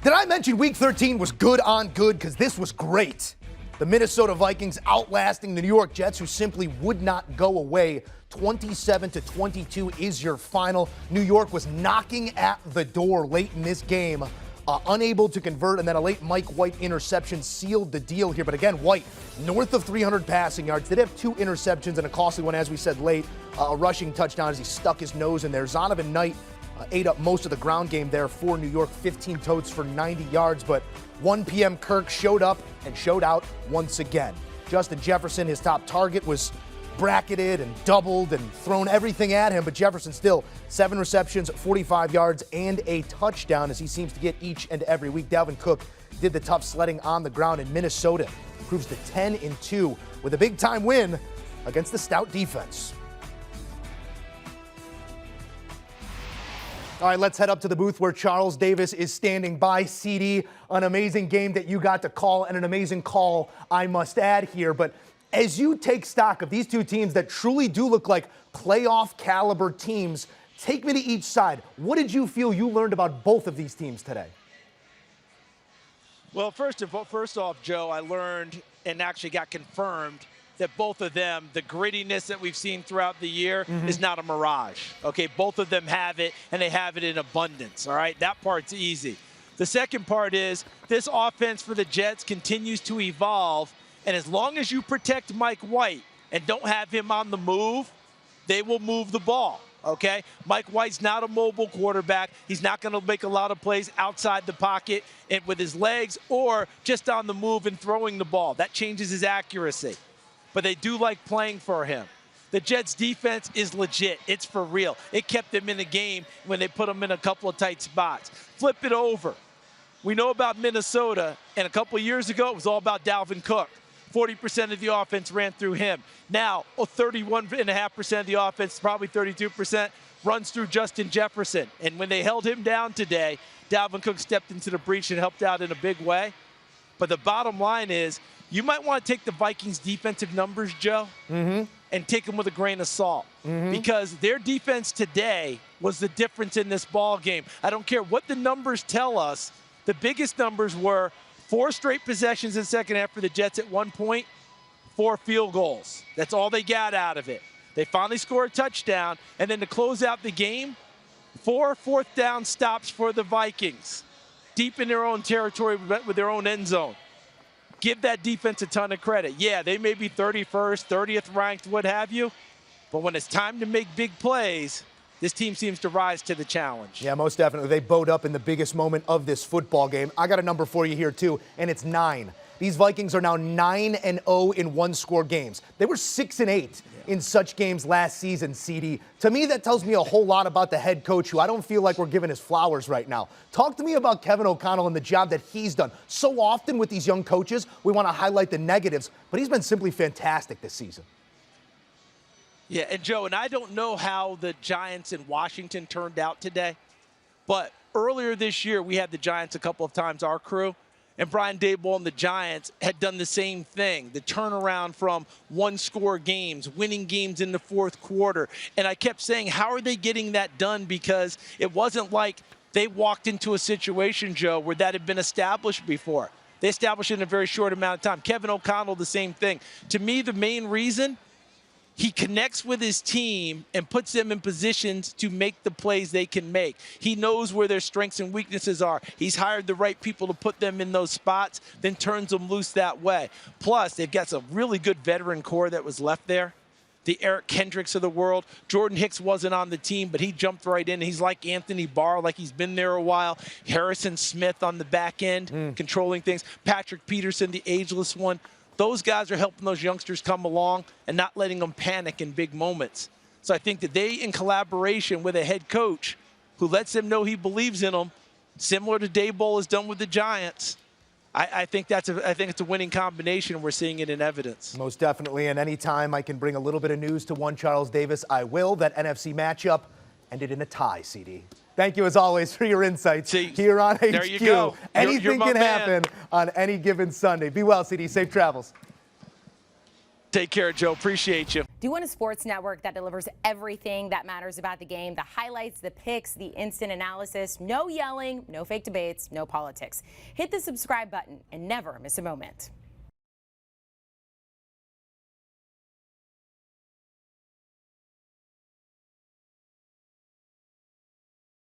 Did I mention Week 13 was good on good? Because this was great. The Minnesota Vikings outlasting the New York Jets, who simply would not go away. 27-22 is your final. New York was knocking at the door late in this game, unable to convert, and then a late Mike White interception sealed the deal here. But again, White, north of 300 passing yards. Did have 2 interceptions and a costly one, as we said, late. A rushing touchdown as he stuck his nose in there. Zonovan Knight ate up most of the ground game there for New York, 15 totes for 90 yards. But 1 p.m. Kirk showed up and showed out once again. Justin Jefferson, his top target, was bracketed and doubled and thrown everything at him, but Jefferson still 7 receptions, 45 yards, and a touchdown, as he seems to get each and every week. Dalvin Cook did the tough sledding on the ground, and Minnesota improves to 10-2 with a big-time win against the stout defense. All right, let's head up to the booth where Charles Davis is standing by. CD, an amazing game that you got to call, and an amazing call, I must add here. But as you take stock of these two teams that truly do look like playoff caliber teams, take me to each side. What did you feel you learned about both of these teams today? Well, first off, Joe, I learned and actually got confirmed that both of them, the grittiness that we've seen throughout the year is not a mirage. Okay, both of them have it, and they have it in abundance, all right? That part's easy. The second part is this offense for the Jets continues to evolve, and as long as you protect Mike White and don't have him on the move, they will move the ball, okay? Mike White's not a mobile quarterback. He's not going to make a lot of plays outside the pocket and with his legs or just on the move and throwing the ball. That changes his accuracy. But they do like playing for him. The Jets' defense is legit. It's for real. It kept them in the game when they put them in a couple of tight spots. Flip it over. We know about Minnesota, and a couple of years ago, it was all about Dalvin Cook. 40% of the offense ran through him. Now, 31.5% of the offense, probably 32%, runs through Justin Jefferson. And when they held him down today, Dalvin Cook stepped into the breach and helped out in a big way. But the bottom line is, you might want to take the Vikings' defensive numbers, Joe, and take them with a grain of salt. Because their defense today was the difference in this ball game. I don't care what the numbers tell us. The biggest numbers were 4 straight possessions in the second half for the Jets at one point, 4 field goals. That's all they got out of it. They finally scored a touchdown, and then to close out the game, 4 fourth down stops for the Vikings, deep in their own territory with their own end zone. Give that defense a ton of credit. Yeah, they may be 31st, 30th ranked, what have you, but when it's time to make big plays, this team seems to rise to the challenge. Yeah, most definitely. They bowed up in the biggest moment of this football game. I got a number for you here, too, and it's 9. These Vikings are now 9-0 in one-score games. They were 6-8 in such games last season, CD. To me, that tells me a whole lot about the head coach, who I don't feel like we're giving his flowers right now. Talk to me about Kevin O'Connell and the job that he's done. So often with these young coaches, we want to highlight the negatives, but he's been simply fantastic this season. Yeah, and Joe, and I don't know how the Giants in Washington turned out today, but earlier this year, we had the Giants a couple of times, our crew, and Brian Daboll and the Giants had done the same thing, the turnaround from one-score games, winning games in the fourth quarter. And I kept saying, how are they getting that done? Because it wasn't like they walked into a situation, Joe, where that had been established before. They established it in a very short amount of time. Kevin O'Connell, the same thing. To me, the main reason, he connects with his team and puts them in positions to make the plays they can make. He knows where their strengths and weaknesses are. He's hired the right people to put them in those spots, then turns them loose that way. Plus, they've got some really good veteran core that was left there. The Eric Kendricks of the world. Jordan Hicks wasn't on the team, but he jumped right in. He's like Anthony Barr, like he's been there a while. Harrison Smith on the back end, controlling things. Patrick Peterson, the ageless one. Those guys are helping those youngsters come along and not letting them panic in big moments. So I think that they, in collaboration with a head coach who lets them know he believes in them, similar to Daboll has done with the Giants, I think it's a winning combination, and we're seeing it in evidence. Most definitely, and anytime I can bring a little bit of news to one Charles Davis, I will. That NFC matchup ended in a tie, CD. Thank you, as always, for your insights here on HQ. There you go. Anything can happen on any given Sunday. Be well, CD. Safe travels. Take care, Joe. Appreciate you. Do you want a sports network that delivers everything that matters about the game? The highlights, the picks, the instant analysis, no yelling, no fake debates, no politics. Hit the subscribe button and never miss a moment.